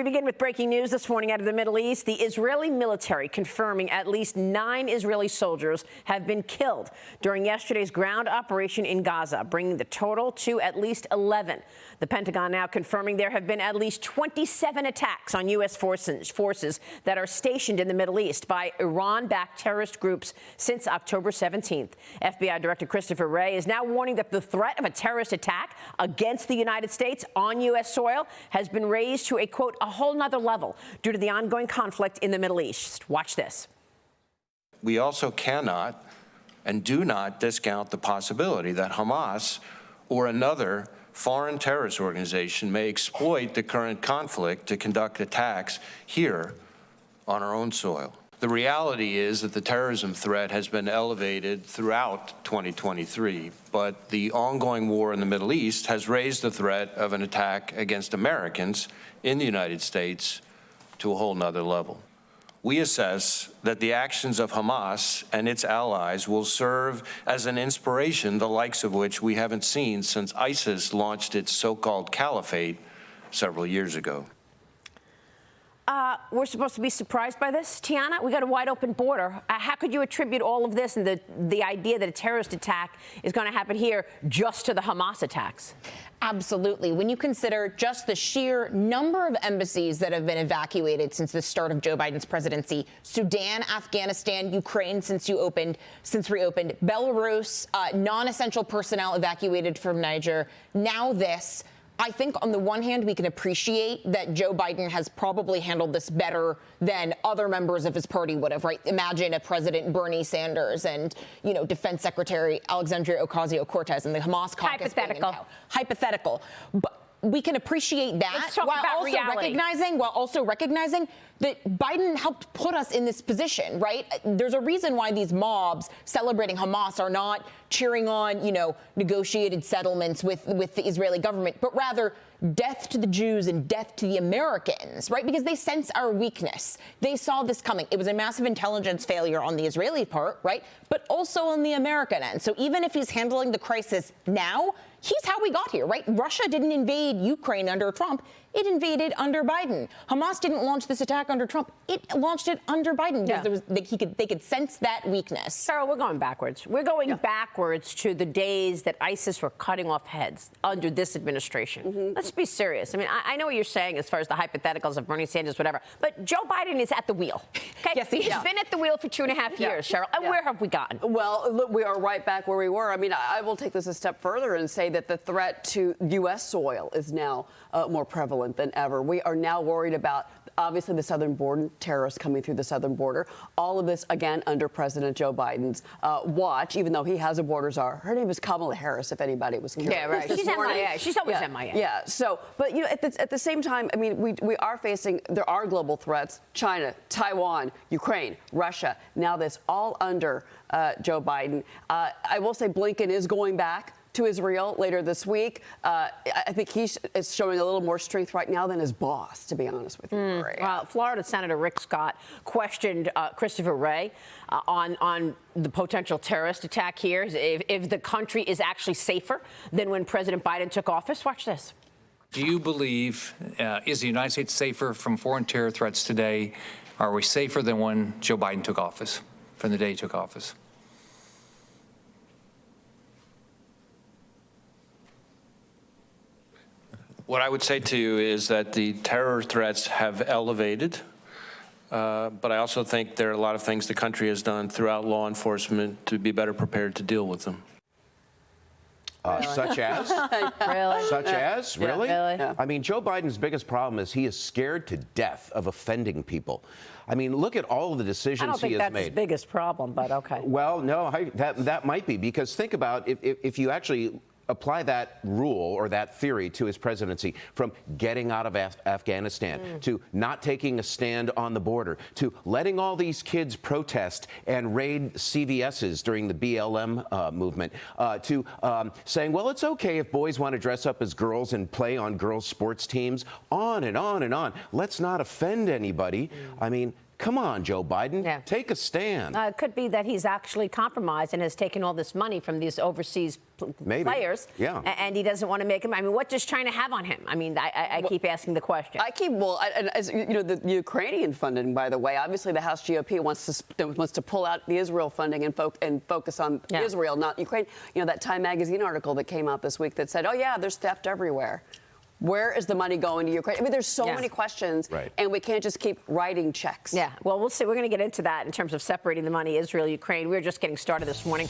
we begin with breaking news this morning out of the Middle East. The Israeli military confirming at least 9 Israeli soldiers have been killed during yesterday's ground operation in Gaza, bringing the total to at least 11. The Pentagon now confirming there have been at least 27 attacks on U.S. forces that are stationed in the Middle East by Iran-backed terrorist groups since October 17th. FBI Director Christopher Wray is now warning that the threat of a terrorist attack against the United States on U.S. soil has been raised to a, quote, a whole nother level due to the ongoing conflict in the Middle East. Watch this. We also cannot and do not discount the possibility that Hamas or another foreign terrorist organization may exploit the current conflict to conduct attacks here on our own soil. The reality is that the terrorism threat has been elevated throughout 2023, but the ongoing war in the Middle East has raised the threat of an attack against Americans in the United States to a whole nother level. We assess that the actions of Hamas and its allies will serve as an inspiration, the likes of which we haven't seen since ISIS launched its so-called caliphate several years ago. We're supposed to be surprised by this, Tiana? We got a wide open border. How could you attribute all of this and the idea that a terrorist attack is going to happen here just to the Hamas attacks? Absolutely. When you consider just the sheer number of embassies that have been evacuated since the start of Joe Biden's presidency, Sudan, Afghanistan, Ukraine since reopened, Belarus, non-essential personnel evacuated from Niger, now this. I think on the one hand, we can appreciate that Joe Biden has probably handled this better than other members of his party would have, right? Imagine a President Bernie Sanders and, you know, Defense Secretary Alexandria Ocasio-Cortez and the Hamas caucus. Hypothetical. But we can appreciate that while also recognizing that Biden helped put us in this position, right? There's a reason why these mobs celebrating Hamas are not cheering on, you know, negotiated settlements with the Israeli government, but rather death to the Jews and death to the Americans, right? Because they sense our weakness. They saw this coming. It was a massive intelligence failure on the Israeli part, right? But also on the American end. So even if he's handling the crisis now, he's how we got here, right? Russia didn't invade Ukraine under Trump. It invaded under Biden. Hamas didn't launch this attack under Trump. It launched it under Biden because they could sense that weakness. Sarah, we're going backwards. We're going backwards to the days that ISIS were cutting off heads under this administration. Let's be serious. I mean, I know what you're saying as far as the hypotheticals of Bernie Sanders, whatever, but Joe Biden is at the wheel. Okay? Yes, he's been at the wheel for 2.5 years, Cheryl. And where have we gotten? Well, look, we are right back where we were. I mean, I will take this a step further and say that the threat to U.S. soil is now more prevalent than ever. We are now worried about, obviously, the southern border, terrorists coming through the southern border. All of this, again, under President Joe Biden's watch, even though he has a border czar. Her name is Kamala Harris, if anybody was curious. Yeah, right. She's MIA. She's always MIA. Yeah. So, but, you know, at the same time, I mean, we are facing, there are global threats. China, Taiwan, Ukraine, Russia. Now this all under Joe Biden. I will say Blinken is going back to Israel later this week. I think he is showing a little more strength right now than his boss, to be honest with you. Well, Florida Senator Rick Scott questioned Christopher Wray on the potential terrorist attack here, if the country is actually safer than when President Biden took office. Watch this. Do you believe, is the United States safer from foreign terror threats today? Are we safer than when Joe Biden took office, from the day he took office? What I would say to you is that the terror threats have elevated, but I also think there are a lot of things the country has done throughout law enforcement to be better prepared to deal with them. Such as? Really? Such as? Really? Really? Yeah. I mean, Joe Biden's biggest problem is he is scared to death of offending people. I mean, look at all of the decisions he has made. I don't think that's his biggest problem, but okay. Well, no, that might be, because think about if you actually apply that rule or that theory to his presidency, from getting out of Afghanistan to not taking a stand on the border to letting all these kids protest and raid CVS's during the BLM movement, to saying, well, it's okay if boys want to dress up as girls and play on girls' sports teams, on and on and on. Let's not offend anybody. I mean, Come on, Joe Biden. Yeah. Take a stand. It could be that he's actually compromised and has taken all this money from these overseas players. Yeah. And he doesn't want to make him. I mean, what does China have on him? I mean, I keep asking the question. As you know, the Ukrainian funding, by the way, obviously the House GOP wants to pull out the Israel funding and focus on Israel, not Ukraine. You know, that Time magazine article that came out this week that said, oh yeah, there's theft everywhere. Where is the money going to Ukraine? I mean, there's so many questions, and we can't just keep writing checks. Yeah, well, we'll see. We're going to get into that in terms of separating the money, Israel, Ukraine. We're just getting started this morning.